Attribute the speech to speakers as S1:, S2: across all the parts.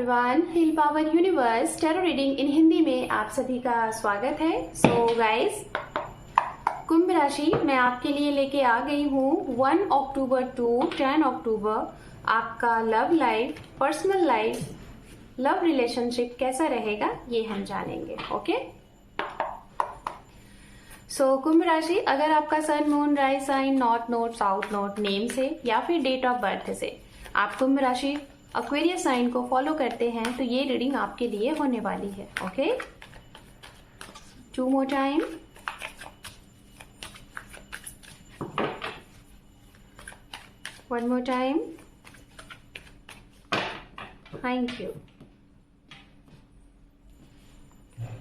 S1: Everyone, heal power universe tarot reading in Hindi में आप सभी का स्वागत है। सो गाइस, कुंभ राशि मैं आपके लिए लेके आ गई हूँ 1 अक्टूबर टू 10 अक्टूबर। आपका love life, personal life, love relationship कैसा रहेगा ये हम जानेंगे। ओके, सो कुंभ राशि, अगर आपका sun, moon, rise sign north node, south node name से या फिर डेट ऑफ बर्थ से आप कुंभ राशि एक्वेरियस साइन को फॉलो करते हैं तो ये रीडिंग आपके लिए होने वाली है। Okay, 2 more time. One more time। Thank you.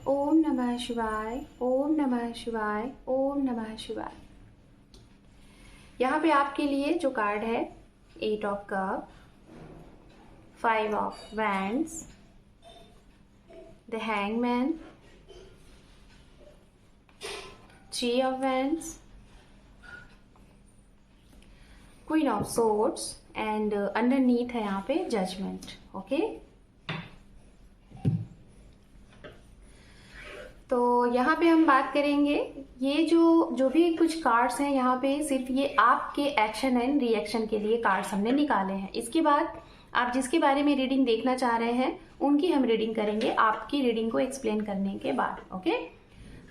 S1: Om नमः शिवाय, ओम नमः शिवाय, ओम नमः शिवाय। यहाँ पे आपके लिए जो कार्ड है 8 of cup, 5 of wands, the hangman, 3 of wands, queen of swords and underneath है यहाँ पे judgment। ओके, तो यहाँ पे हम बात करेंगे ये जो भी कुछ कार्ड्स हैं यहाँ पे सिर्फ ये आपके एक्शन एंड रिएक्शन के लिए कार्ड्स हमने निकाले हैं। इसके बाद आप जिसके बारे में रीडिंग देखना चाह रहे हैं उनकी हम रीडिंग करेंगे आपकी रीडिंग को एक्सप्लेन करने के बाद। ओके,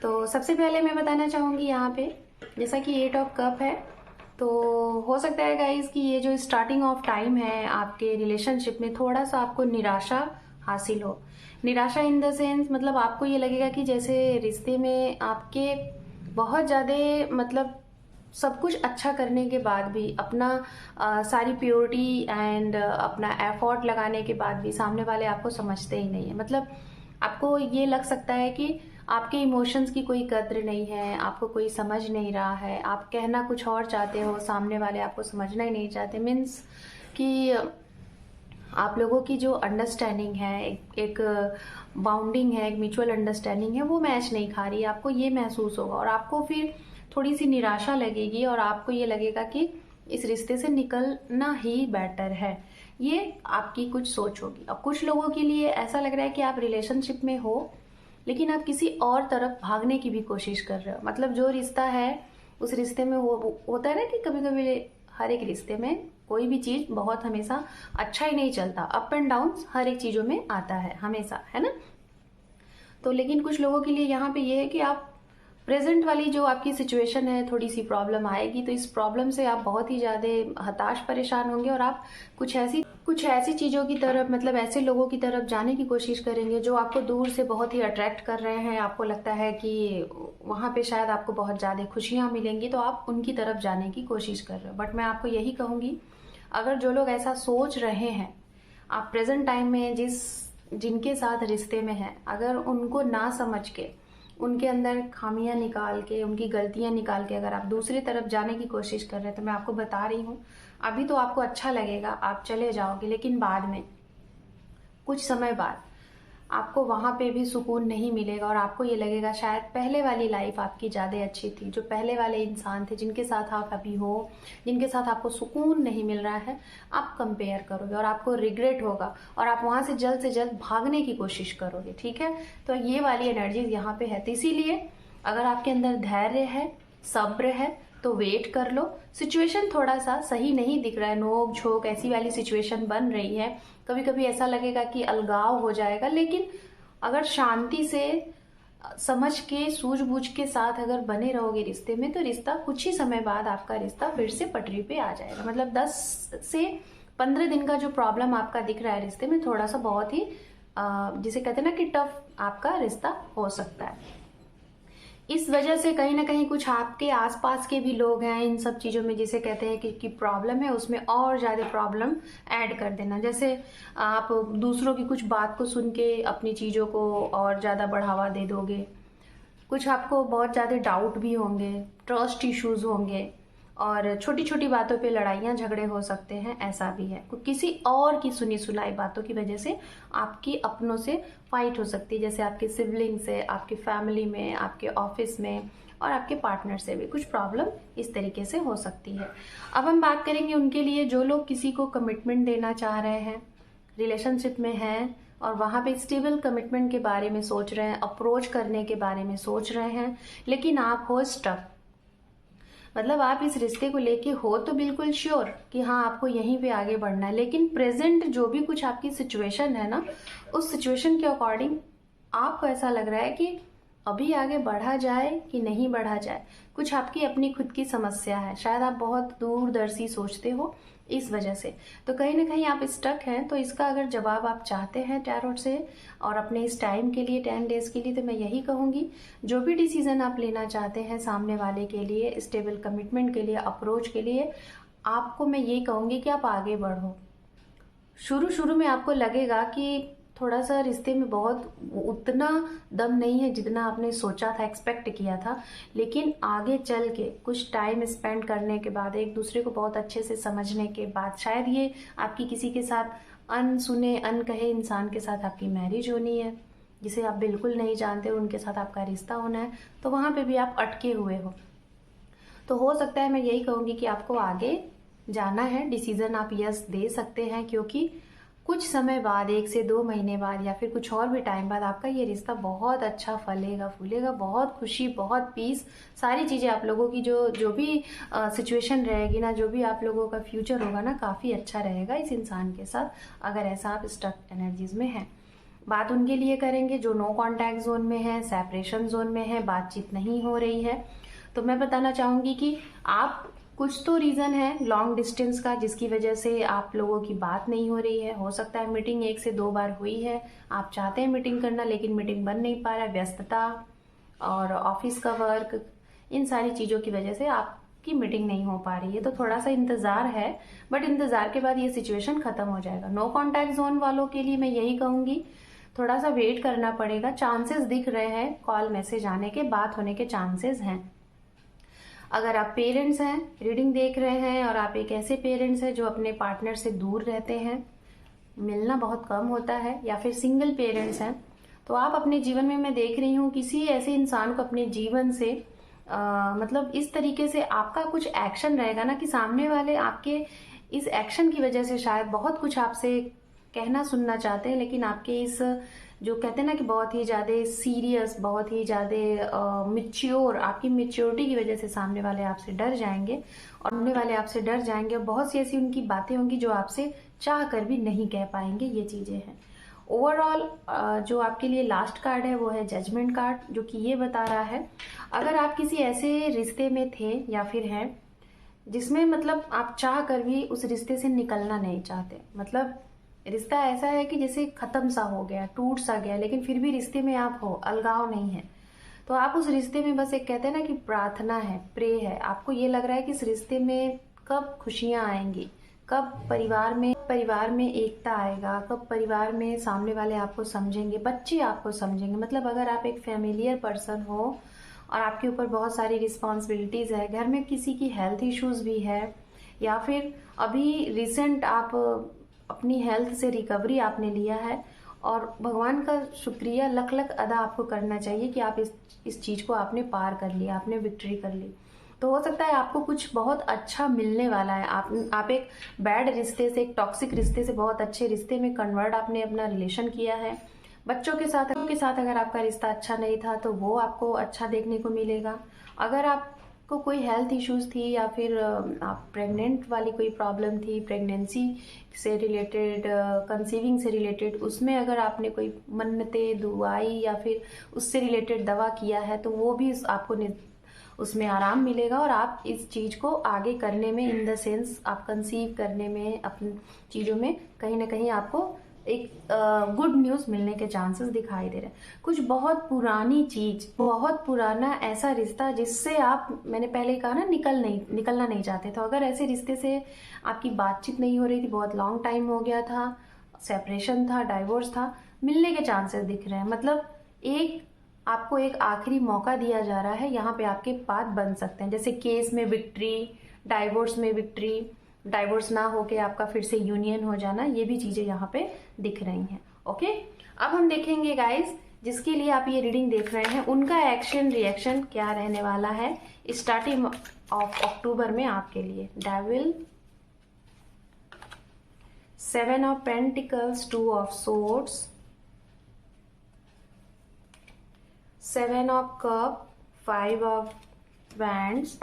S1: तो सबसे पहले मैं बताना चाहूंगी यहाँ पे जैसा कि 8 ऑफ कप है, तो हो सकता है गाइस कि ये जो स्टार्टिंग ऑफ टाइम है आपके रिलेशनशिप में थोड़ा सा आपको निराशा हासिल हो। निराशा इन द सेंस मतलब आपको ये लगेगा कि जैसे रिश्ते में आपके बहुत ज़्यादा मतलब सब कुछ अच्छा करने के बाद भी अपना सारी प्योरिटी एंड अपना एफर्ट लगाने के बाद भी सामने वाले आपको समझते ही नहीं है। मतलब आपको ये लग सकता है कि आपके इमोशंस की कोई कद्र नहीं है, आपको कोई समझ नहीं रहा है, आप कहना कुछ और चाहते हो, सामने वाले आपको समझना ही नहीं चाहते। मीन्स कि आप लोगों की जो अंडरस्टैंडिंग है, एक बाउंडिंग है, एक म्यूचुअल अंडरस्टैंडिंग है, वो मैच नहीं खा रही है। आपको ये महसूस होगा और आपको फिर थोड़ी सी निराशा लगेगी और आपको ये लगेगा कि इस रिश्ते से निकलना ही बेटर है। ये आपकी कुछ सोच होगी। अब कुछ लोगों के लिए ऐसा लग रहा है कि आप रिलेशनशिप में हो लेकिन आप किसी और तरफ भागने की भी कोशिश कर रहे हो। मतलब जो रिश्ता है उस रिश्ते में होता है ना कि कभी कभी हर एक रिश्ते में कोई भी चीज बहुत हमेशा अच्छा ही नहीं चलता, अप एंड डाउन हर एक चीजों में आता है हमेशा, है ना। तो लेकिन कुछ लोगों के लिए यहाँ पे ये है कि आप प्रेजेंट वाली जो आपकी सिचुएशन है थोड़ी सी प्रॉब्लम आएगी, तो इस प्रॉब्लम से आप बहुत ही ज्यादा हताश परेशान होंगे और आप कुछ ऐसी चीजों की तरफ मतलब ऐसे लोगों की तरफ जाने की कोशिश करेंगे जो आपको दूर से बहुत ही अट्रैक्ट कर रहे हैं। आपको लगता है कि वहां पे शायद आपको बहुत ज्यादा खुशियां मिलेंगी, तो आप उनकी तरफ जाने की कोशिश कर रहे हो। बट मैं आपको यही कहूंगी, अगर जो लोग ऐसा सोच रहे हैं, आप प्रेजेंट टाइम में जिनके साथ रिश्ते में हैं, अगर उनको ना समझ के उनके अंदर खामियां निकाल के, उनकी गलतियां निकाल के अगर आप दूसरी तरफ जाने की कोशिश कर रहे हैं, तो मैं आपको बता रही हूँ अभी तो आपको अच्छा लगेगा, आप चले जाओगे, लेकिन बाद में कुछ समय बाद आपको वहां पे भी सुकून नहीं मिलेगा और आपको ये लगेगा शायद पहले वाली लाइफ आपकी ज्यादा अच्छी थी। जो पहले वाले इंसान थे जिनके साथ आप अभी हो, जिनके साथ आपको सुकून नहीं मिल रहा है, आप कंपेयर करोगे और आपको रिग्रेट होगा और आप वहां से जल्द भागने की कोशिश करोगे। ठीक है, तो ये वाली एनर्जीज यहाँ पे है। तो इसीलिए अगर आपके अंदर धैर्य है, सब्र है, तो वेट कर लो। सिचुएशन थोड़ा सा सही नहीं दिख रहा है, नोक झोंक ऐसी वाली सिचुएशन बन रही है, कभी कभी ऐसा लगेगा कि अलगाव हो जाएगा, लेकिन अगर शांति से समझ के सूझबूझ के साथ अगर बने रहोगे रिश्ते में, तो रिश्ता कुछ ही समय बाद आपका रिश्ता फिर से पटरी पे आ जाएगा। मतलब 10 से 15 दिन का जो प्रॉब्लम आपका दिख रहा है रिश्ते में, थोड़ा सा बहुत ही जिसे कहते हैं ना कि टफ आपका रिश्ता हो सकता है। इस वजह से कहीं ना कहीं कुछ आपके आसपास के भी लोग हैं इन सब चीजों में, जिसे कहते हैं कि प्रॉब्लम है, उसमें और ज्यादा प्रॉब्लम ऐड कर देना। जैसे आप दूसरों की कुछ बात को सुन के अपनी चीजों को और ज्यादा बढ़ावा दे दोगे। कुछ आपको बहुत ज्यादा डाउट भी होंगे, ट्रस्ट इश्यूज होंगे और छोटी छोटी बातों पे लड़ाइयाँ झगड़े हो सकते हैं, ऐसा भी है। किसी और की सुनी सुनाई बातों की वजह से आपकी अपनों से फाइट हो सकती है, जैसे आपके सिबलिंग से, आपकी फैमिली में, आपके ऑफिस में और आपके पार्टनर से भी कुछ प्रॉब्लम इस तरीके से हो सकती है। अब हम बात करेंगे उनके लिए जो लोग किसी को कमिटमेंट देना चाह रहे हैं, रिलेशनशिप में हैं और वहाँ पे स्टेबल कमिटमेंट के बारे में सोच रहे हैं, अप्रोच करने के बारे में सोच रहे हैं, लेकिन आप हो स्टक। मतलब आप इस रिश्ते को लेके हो तो बिल्कुल श्योर कि हाँ आपको यहीं पे आगे बढ़ना है, लेकिन प्रेजेंट जो भी कुछ आपकी सिचुएशन है ना, उस सिचुएशन के अकॉर्डिंग आपको ऐसा लग रहा है कि अभी आगे बढ़ा जाए कि नहीं बढ़ा जाए। कुछ आपकी अपनी खुद की समस्या है, शायद आप बहुत दूरदर्शी सोचते हो इस वजह से, तो कहीं ना कहीं आप स्टक हैं। तो इसका अगर जवाब आप चाहते हैं टैरोट से और अपने इस टाइम के लिए 10 डेज के लिए, तो मैं यही कहूंगी जो भी डिसीजन आप लेना चाहते हैं सामने वाले के लिए, स्टेबल कमिटमेंट के लिए, अप्रोच के लिए, आपको मैं ये कहूंगी कि आप आगे बढ़ो। शुरू शुरू में आपको लगेगा कि थोड़ा सा रिश्ते में बहुत उतना दम नहीं है जितना आपने सोचा था, एक्सपेक्ट किया था, लेकिन आगे चल के कुछ टाइम स्पेंड करने के बाद, एक दूसरे को बहुत अच्छे से समझने के बाद, शायद ये आपकी किसी के साथ अनसुने अनकहे इंसान के साथ आपकी मैरिज होनी है, जिसे आप बिल्कुल नहीं जानते, उनके साथ आपका रिश्ता होना है, तो वहाँ पे भी आप अटके हुए हो। तो हो सकता है मैं यही कहूँगी कि आपको आगे जाना है, डिसीजन आप यस दे सकते हैं, क्योंकि कुछ समय बाद, 1 से 2 महीने बाद या फिर कुछ और भी टाइम बाद आपका ये रिश्ता बहुत अच्छा फलेगा फूलेगा, बहुत खुशी, बहुत पीस, सारी चीज़ें आप लोगों की जो भी सिचुएशन रहेगी ना, जो भी आप लोगों का फ्यूचर होगा ना, काफ़ी अच्छा रहेगा इस इंसान के साथ, अगर ऐसा आप स्टक एनर्जीज में हैं। बात उनके लिए करेंगे जो नो कॉन्टैक्ट जोन में है, सेपरेशन जोन में है, बातचीत नहीं हो रही है। तो मैं बताना चाहूँगी कि आप कुछ तो रीज़न है लॉन्ग डिस्टेंस का जिसकी वजह से आप लोगों की बात नहीं हो रही है। हो सकता है मीटिंग 1 से 2 बार हुई है, आप चाहते हैं मीटिंग करना लेकिन मीटिंग बन नहीं पा रहा है, व्यस्तता और ऑफिस का वर्क, इन सारी चीज़ों की वजह से आपकी मीटिंग नहीं हो पा रही है। तो थोड़ा सा इंतज़ार है, बट इंतज़ार के बाद ये सिचुएशन ख़त्म हो जाएगा। नो कॉन्टैक्ट जोन वालों के लिए मैं यही कहूँगी, थोड़ा सा वेट करना पड़ेगा। चांसेस दिख रहे हैं, कॉल मैसेज आने के, बात होने के चांसेस हैं। अगर आप पेरेंट्स हैं, रीडिंग देख रहे हैं और आप एक ऐसे पेरेंट्स हैं जो अपने पार्टनर से दूर रहते हैं, मिलना बहुत कम होता है, या फिर सिंगल पेरेंट्स हैं, तो आप अपने जीवन में, मैं देख रही हूँ किसी ऐसे इंसान को अपने जीवन से मतलब इस तरीके से आपका कुछ एक्शन रहेगा ना कि सामने वाले आपके इस एक्शन की वजह से शायद बहुत कुछ आपसे कहना सुनना चाहते हैं, लेकिन आपके इस जो कहते हैं ना कि बहुत ही ज़्यादा सीरियस, बहुत ही ज़्यादा मिच्योर, आपकी मिच्योरिटी की वजह से सामने वाले आपसे डर जाएंगे और सामने वाले आपसे डर जाएंगे और बहुत सी ऐसी उनकी बातें होंगी जो आपसे चाह कर भी नहीं कह पाएंगे। ये चीज़ें हैं। ओवरऑल जो आपके लिए लास्ट कार्ड है वो है जजमेंट कार्ड, जो कि ये बता रहा है अगर आप किसी ऐसे रिश्ते में थे या फिर हैं जिसमें मतलब आप चाह कर भी उस रिश्ते से निकलना नहीं चाहते, मतलब रिश्ता ऐसा है कि जैसे खत्म सा हो गया, टूट सा गया, लेकिन फिर भी रिश्ते में आप हो, अलगाव नहीं है, तो आप उस रिश्ते में बस एक कहते हैं ना कि प्रार्थना है, प्रे है। आपको ये लग रहा है कि इस रिश्ते में कब खुशियां आएंगी, कब परिवार में एकता आएगा, कब परिवार में सामने वाले आपको समझेंगे, बच्चे आपको समझेंगे। मतलब अगर आप एक फैमिलियर पर्सन हो और आपके ऊपर बहुत सारी रिस्पॉन्सिबिलिटीज है, घर में किसी की हेल्थ इश्यूज भी है, या फिर अभी रिसेंट आप अपनी हेल्थ से रिकवरी आपने लिया है, और भगवान का शुक्रिया लख लख अदा आपको करना चाहिए कि आप इस चीज को आपने पार कर लिया, आपने विक्ट्री कर ली। तो हो सकता है आपको कुछ बहुत अच्छा मिलने वाला है। आप एक बैड रिश्ते से, एक टॉक्सिक रिश्ते से बहुत अच्छे रिश्ते में कन्वर्ट आपने अपना रिलेशन किया है। बच्चों के साथ अगर आपका रिश्ता अच्छा नहीं था तो वो आपको अच्छा देखने को मिलेगा। अगर आपको कोई हेल्थ इश्यूज थी या फिर आप प्रेग्नेंट वाली कोई प्रॉब्लम थी, प्रेगनेंसी से रिलेटेड, कंसीविंग से रिलेटेड, उसमें अगर आपने कोई मन्नतें दुआई या फिर उससे रिलेटेड दवा किया है तो वो भी आपको उसमें आराम मिलेगा और आप इस चीज को आगे करने में, इन द सेंस आप कंसीव करने में, अपनी चीजों में कहीं ना कहीं आपको एक गुड न्यूज मिलने के चांसेस दिखाई दे रहे हैं। कुछ बहुत पुरानी चीज, बहुत पुराना ऐसा रिश्ता जिससे आप, मैंने पहले कहा ना, निकलना नहीं चाहते, तो अगर ऐसे रिश्ते से आपकी बातचीत नहीं हो रही थी, बहुत लॉन्ग टाइम हो गया था, सेपरेशन था, डाइवोर्स था, मिलने के चांसेस दिख रहे हैं। मतलब आपको एक आखिरी मौका दिया जा रहा है, यहाँ पे आपके पाथ बन सकते हैं। जैसे केस में विक्ट्री, डाइवोर्स में विक्ट्री, डाइवोर्स ना होके आपका फिर से यूनियन हो जाना, ये भी चीजें यहाँ पे दिख रही हैं। ओके, अब हम देखेंगे गाइस, जिसके लिए आप ये रीडिंग देख रहे हैं उनका एक्शन रिएक्शन क्या रहने वाला है स्टार्टिंग ऑफ अक्टूबर में आपके लिए। Devil, 7 of Pentacles, 2 of Swords, 7 of Cup, 5 of Wands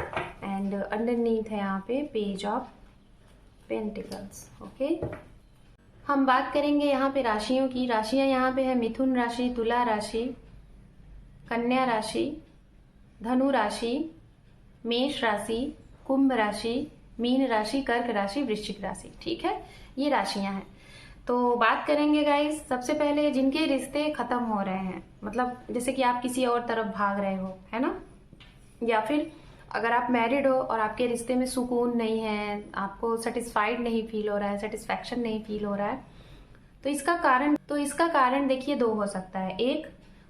S1: and underneath है यहाँ पे पेज ऑफ पेंटिकल्स। ओके, हम बात करेंगे यहाँ पे राशियों की। राशियां यहाँ पे है मिथुन राशि, तुला राशि, कन्या राशि, धनु राशि, मेष राशि, कुंभ राशि, मीन राशि, कर्क राशि, वृश्चिक राशि। ठीक है, ये राशियां हैं। तो बात करेंगे गाइस, सबसे पहले जिनके रिश्ते खत्म हो रहे हैं, मतलब जैसे कि आप किसी और तरफ भाग रहे हो, है ना, या फिर अगर आप मैरिड हो और आपके रिश्ते में सुकून नहीं है, आपको सेटिस्फाइड नहीं फील हो रहा है, सेटिस्फैक्शन नहीं फील हो रहा है, तो इसका कारण देखिए दो हो सकता है। एक,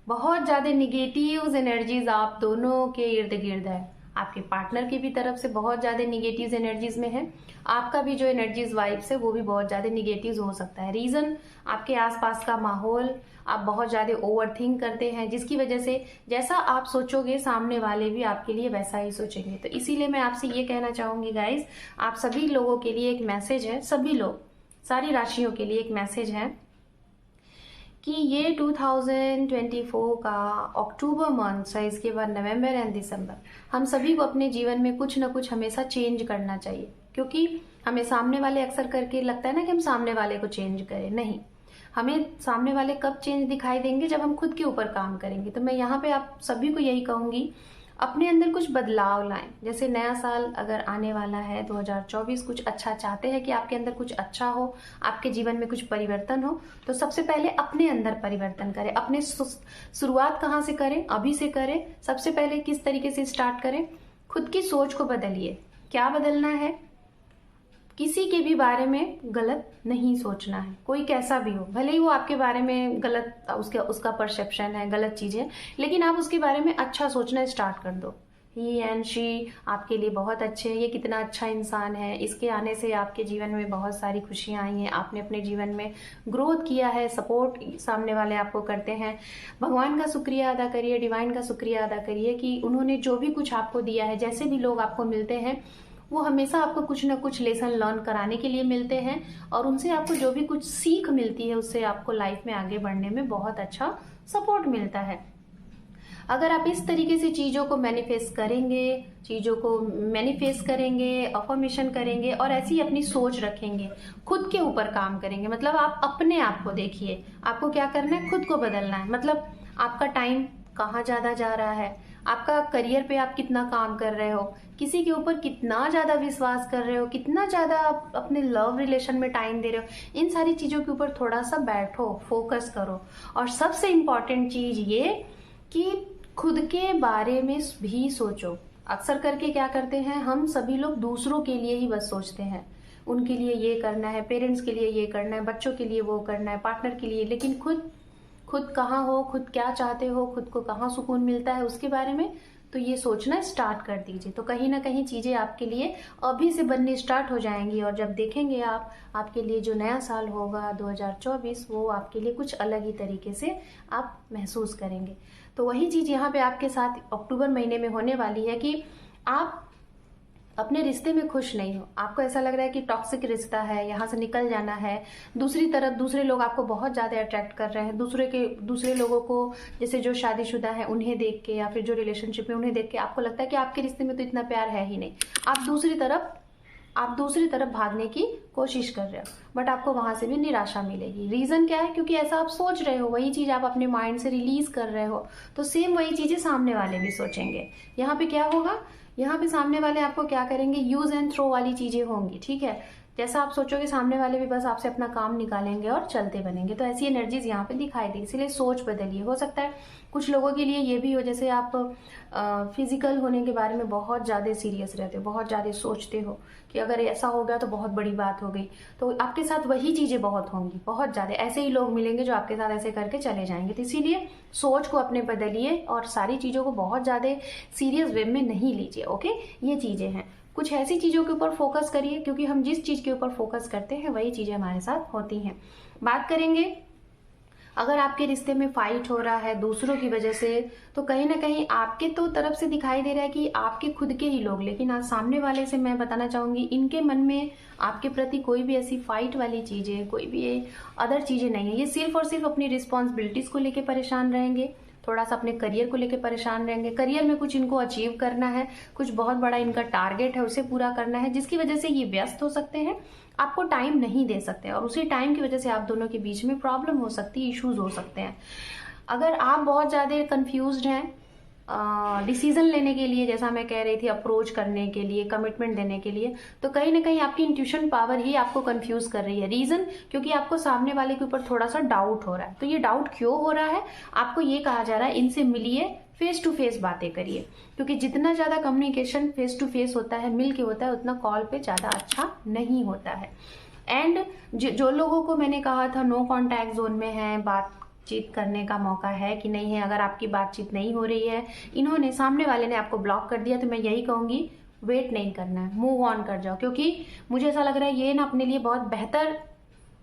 S1: बहुत ज्यादा निगेटिव एनर्जीज आप दोनों के इर्द गिर्द है, आपके पार्टनर की भी तरफ से बहुत ज्यादा निगेटिव एनर्जीज में है, आपका भी जो एनर्जीज वाइब्स है वो भी बहुत ज्यादा निगेटिव हो सकता है। रीजन, आपके आसपास का माहौल, आप बहुत ज्यादा ओवरथिंक करते हैं, जिसकी वजह से जैसा आप सोचोगे सामने वाले भी आपके लिए वैसा ही सोचेंगे। तो इसीलिए मैं आपसे ये कहना चाहूंगी गाइज, आप सभी लोगों के लिए एक मैसेज है, सभी लोग, सारी राशियों के लिए एक मैसेज है कि ये 2024 का अक्टूबर मंथ है, इसके बाद नवंबर एंड दिसंबर, हम सभी को अपने जीवन में कुछ ना कुछ हमेशा चेंज करना चाहिए। क्योंकि हमें सामने वाले अक्सर करके लगता है ना कि हम सामने वाले को चेंज करें, नहीं, हमें सामने वाले कब चेंज दिखाई देंगे, जब हम खुद के ऊपर काम करेंगे। तो मैं यहाँ पे आप सभी को यही कहूंगी, अपने अंदर कुछ बदलाव लाएं। जैसे नया साल अगर आने वाला है 2024, कुछ अच्छा चाहते हैं कि आपके अंदर कुछ अच्छा हो, आपके जीवन में कुछ परिवर्तन हो, तो सबसे पहले अपने अंदर परिवर्तन करें। अपने शुरुआत कहाँ से करें, अभी से करें। सबसे पहले किस तरीके से स्टार्ट करें, खुद की सोच को बदलिए। क्या बदलना है, किसी के भी बारे में गलत नहीं सोचना है, कोई कैसा भी हो, भले ही वो आपके बारे में गलत, उसका परसेप्शन है, गलत चीजें, लेकिन आप उसके बारे में अच्छा सोचना स्टार्ट कर दो। ही एंड शी आपके लिए बहुत अच्छे हैं, ये कितना अच्छा इंसान है, इसके आने से आपके जीवन में बहुत सारी खुशियां आई हैं, आपने अपने जीवन में ग्रोथ किया है, सपोर्ट सामने वाले आपको करते हैं। भगवान का शुक्रिया अदा करिए, डिवाइन का शुक्रिया अदा करिए कि उन्होंने जो भी कुछ आपको दिया है, जैसे भी लोग आपको मिलते हैं वो हमेशा आपको कुछ ना कुछ लेसन लर्न कराने के लिए मिलते हैं, और उनसे आपको जो भी कुछ सीख मिलती है उससे आपको लाइफ में आगे बढ़ने में बहुत अच्छा सपोर्ट मिलता है। अगर आप इस तरीके से चीजों को मैनिफेस्ट करेंगे, अफर्मेशन करेंगे और ऐसी अपनी सोच रखेंगे, खुद के ऊपर काम करेंगे, मतलब आप अपने आप को देखिए, आपको क्या करना है, खुद को बदलना है। मतलब आपका टाइम कहाँ ज्यादा जा रहा है, आपका करियर पे आप कितना काम कर रहे हो, किसी के ऊपर कितना ज्यादा विश्वास कर रहे हो, कितना ज्यादा आप अपने लव रिलेशन में टाइम दे रहे हो, इन सारी चीजों के ऊपर थोड़ा सा बैठो, फोकस करो। और सबसे इम्पोर्टेंट चीज ये कि खुद के बारे में भी सोचो। अक्सर करके क्या करते हैं, हम सभी लोग दूसरों के लिए ही बस सोचते हैं, उनके लिए ये करना है, पेरेंट्स के लिए ये करना है, बच्चों के लिए वो करना है, पार्टनर के लिए, लेकिन खुद कहाँ हो, खुद क्या चाहते हो, खुद को कहाँ सुकून मिलता है, उसके बारे में तो ये सोचना स्टार्ट कर दीजिए। तो कहीं ना कहीं चीजें आपके लिए अभी से बनने स्टार्ट हो जाएंगी, और जब देखेंगे आप, आपके लिए जो नया साल होगा 2024, वो आपके लिए कुछ अलग ही तरीके से आप महसूस करेंगे। तो वही चीज यहाँ पे आपके साथ अक्टूबर महीने में होने वाली है कि आप अपने रिश्ते में खुश नहीं हो, आपको ऐसा लग रहा है कि टॉक्सिक रिश्ता है, यहाँ से निकल जाना है। दूसरी तरफ दूसरे लोग आपको बहुत ज्यादा अट्रैक्ट कर रहे हैं, दूसरे लोगों को, जैसे जो शादीशुदा है उन्हें देख के, या फिर जो रिलेशनशिप में उन्हें देख के आपको लगता है कि आपके रिश्ते में तो इतना प्यार है ही नहीं। आप दूसरी तरफ भागने की कोशिश कर रहे हो, बट आपको वहां से भी निराशा मिलेगी। रीजन क्या है, क्योंकि ऐसा आप सोच रहे हो, वही चीज आप अपने माइंड से रिलीज कर रहे हो, तो सेम वही चीजें सामने वाले भी सोचेंगे। यहाँ पे क्या होगा, यहाँ पे सामने वाले आपको क्या करेंगे, यूज एंड थ्रो वाली चीजें होंगी। ठीक है, जैसा आप सोचोगे सामने वाले भी बस आपसे अपना काम निकालेंगे और चलते बनेंगे। तो ऐसी एनर्जीज यहाँ पे दिखाई दी, इसलिए सोच बदलिए। हो सकता है कुछ लोगों के लिए ये भी हो, जैसे आप फिजिकल होने के बारे में बहुत ज्यादा सीरियस रहते हो, बहुत ज्यादा सोचते हो कि अगर ऐसा हो गया तो बहुत बड़ी बात हो गई, तो आपके साथ वही चीजें बहुत होंगी, बहुत ज्यादा ऐसे ही लोग मिलेंगे जो आपके साथ ऐसे करके चले जाएंगे। तो इसीलिए सोच को अपने बदलिए और सारी चीजों को बहुत ज्यादा सीरियस वे में नहीं लीजिए। ओके, ये चीजें हैं, कुछ ऐसी चीजों के ऊपर फोकस करिए, क्योंकि हम जिस चीज के ऊपर फोकस करते हैं वही चीजें हमारे साथ होती हैं। बात करेंगे अगर आपके रिश्ते में फाइट हो रहा है दूसरों की वजह से, तो कहीं ना कहीं आपके तो तरफ से दिखाई दे रहा है कि आपके खुद के ही लोग, लेकिन आज सामने वाले से मैं बताना चाहूंगी इनके मन में आपके प्रति कोई भी ऐसी फाइट वाली चीजें, कोई भी अदर चीजें नहीं है। ये सिर्फ और सिर्फ अपनी रिस्पॉन्सिबिलिटीज को लेकर परेशान रहेंगे, थोड़ा सा अपने करियर को लेकर परेशान रहेंगे। करियर में कुछ इनको अचीव करना है, कुछ बहुत बड़ा इनका टारगेट है, उसे पूरा करना है, जिसकी वजह से ये व्यस्त हो सकते हैं, आपको टाइम नहीं दे सकते, और उसी टाइम की वजह से आप दोनों के बीच में प्रॉब्लम हो सकती है, इश्यूज हो सकते हैं। अगर आप बहुत ज़्यादा कंफ्यूज्ड हैं डिसीजन लेने के लिए, जैसा मैं कह रही थी, अप्रोच करने के लिए, कमिटमेंट देने के लिए, तो कहीं ना कहीं आपकी इंट्यूशन पावर ही आपको कंफ्यूज कर रही है। रीजन क्योंकि आपको सामने वाले के ऊपर थोड़ा सा डाउट हो रहा है। तो ये डाउट क्यों हो रहा है, आपको ये कहा जा रहा है इनसे मिलिए, फेस टू फेस बातें करिए, क्योंकि जितना ज्यादा कम्युनिकेशन फेस टू फेस होता है, मिल के होता है, उतना कॉल पे ज्यादा अच्छा नहीं होता है। एंड जो लोगों को मैंने कहा था नो कॉन्टैक्ट जोन में है, बातचीत करने का मौका है कि नहीं है, अगर आपकी बातचीत नहीं हो रही है, इन्होंने सामने वाले ने आपको ब्लॉक कर दिया, तो मैं यही कहूंगी वेट नहीं करना है, मूव ऑन कर जाओ। क्योंकि मुझे ऐसा लग रहा है ये ना अपने लिए बहुत बेहतर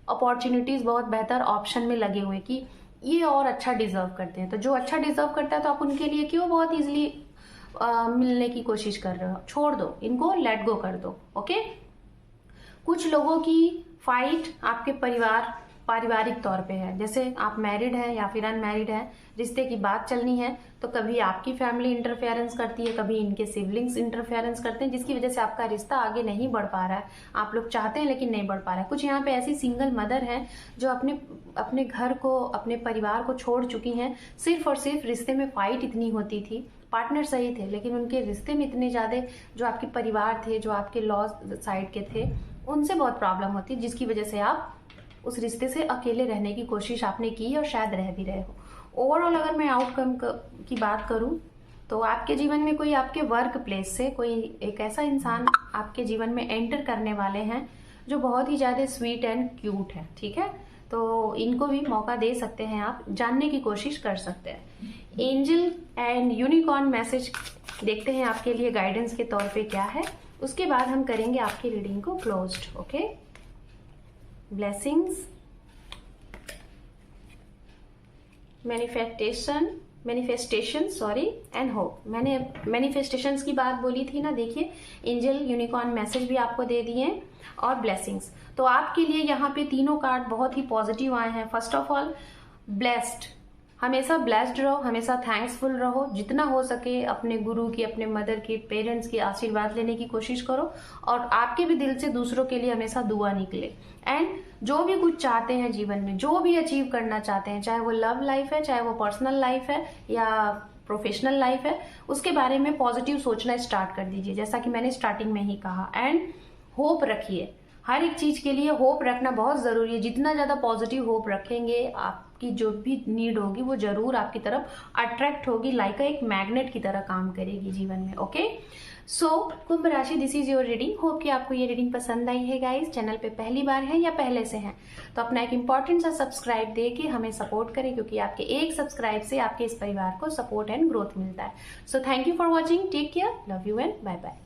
S1: अपॉर्चुनिटीज, बहुत बेहतर ऑप्शन में लगे हुए कि ये और अच्छा डिजर्व करते हैं। तो जो अच्छा डिजर्व करता है तो आप उनके लिए क्यों बहुत इजीली मिलने की कोशिश कर रहे हो। छोड़ दो इनको, लेट गो कर दो। ओके, कुछ लोगों की फाइट आपके पारिवारिक तौर पे है, जैसे आप मैरिड हैं या फिर अनमैरिड हैं, रिश्ते की बात चलनी है, तो कभी आपकी फैमिली इंटरफेरेंस करती है, कभी इनके सिबलिंग्स इंटरफेरेंस करते हैं, जिसकी वजह से आपका रिश्ता आगे नहीं बढ़ पा रहा है। आप लोग चाहते हैं लेकिन नहीं बढ़ पा रहा है। कुछ यहाँ पे ऐसी सिंगल मदर हैं जो अपने घर को, अपने परिवार को छोड़ चुकी हैं, सिर्फ और सिर्फ रिश्ते में फाइट इतनी होती थी, पार्टनर सही थे लेकिन उनके रिश्ते में इतने ज्यादा जो आपके परिवार थे, जो आपके लॉ साइड के थे, उनसे बहुत प्रॉब्लम होती है, जिसकी वजह से आप उस रिश्ते से अकेले रहने की कोशिश आपने की और शायद रह भी रहे हो। ओवरऑल अगर मैं आउटकम की बात करूं तो आपके जीवन में कोई आपके वर्क प्लेस से कोई एक ऐसा इंसान आपके जीवन में एंटर करने वाले हैं जो बहुत ही ज्यादा स्वीट एंड क्यूट है। ठीक है, तो इनको भी मौका दे सकते हैं, आप जानने की कोशिश कर सकते हैं। एंजल एंड यूनिकॉर्न मैसेज देखते हैं आपके लिए गाइडेंस के तौर पे क्या है, उसके बाद हम करेंगे आपकी रीडिंग को closed. Okay, blessings, manifestation sorry and hope. मैंने मैनिफेस्टेशंस की बात बोली थी ना, देखिए एंजल यूनिकॉर्न मैसेज भी आपको दे दिए और ब्लेसिंग्स। तो आपके लिए यहाँ पे तीनों कार्ड बहुत ही पॉजिटिव आए हैं। फर्स्ट ऑफ ऑल ब्लेस्ड, हमेशा ब्लेस्ड रहो, हमेशा थैंक्सफुल रहो, जितना हो सके अपने गुरु की, अपने मदर की, पेरेंट्स की आशीर्वाद लेने की कोशिश करो, और आपके भी दिल से दूसरों के लिए हमेशा दुआ निकले। एंड जो भी कुछ चाहते हैं जीवन में, जो भी अचीव करना चाहते हैं, चाहे वो लव लाइफ है, चाहे वो पर्सनल लाइफ है या प्रोफेशनल लाइफ है, उसके बारे में पॉजिटिव सोचना स्टार्ट कर दीजिए, जैसा कि मैंने स्टार्टिंग में ही कहा। एंड होप रखिए, हर एक चीज के लिए होप रखना बहुत जरूरी है। जितना ज्यादा पॉजिटिव होप रखेंगे, आपकी जो भी नीड होगी वो जरूर आपकी तरफ अट्रैक्ट होगी, लाइक एक मैग्नेट की तरह काम करेगी जीवन में। ओके, सो कुंभ राशि, this is your reading. Hope कि आपको ये रीडिंग पसंद आई है गाइस। चैनल पे पहली बार है या पहले से हैं तो अपना एक इंपॉर्टेंट सा सब्सक्राइब दे के हमें सपोर्ट करें, क्योंकि आपके एक सब्सक्राइब से आपके इस परिवार को सपोर्ट एंड ग्रोथ मिलता है। So thank you for watching, take care, love you and bye bye.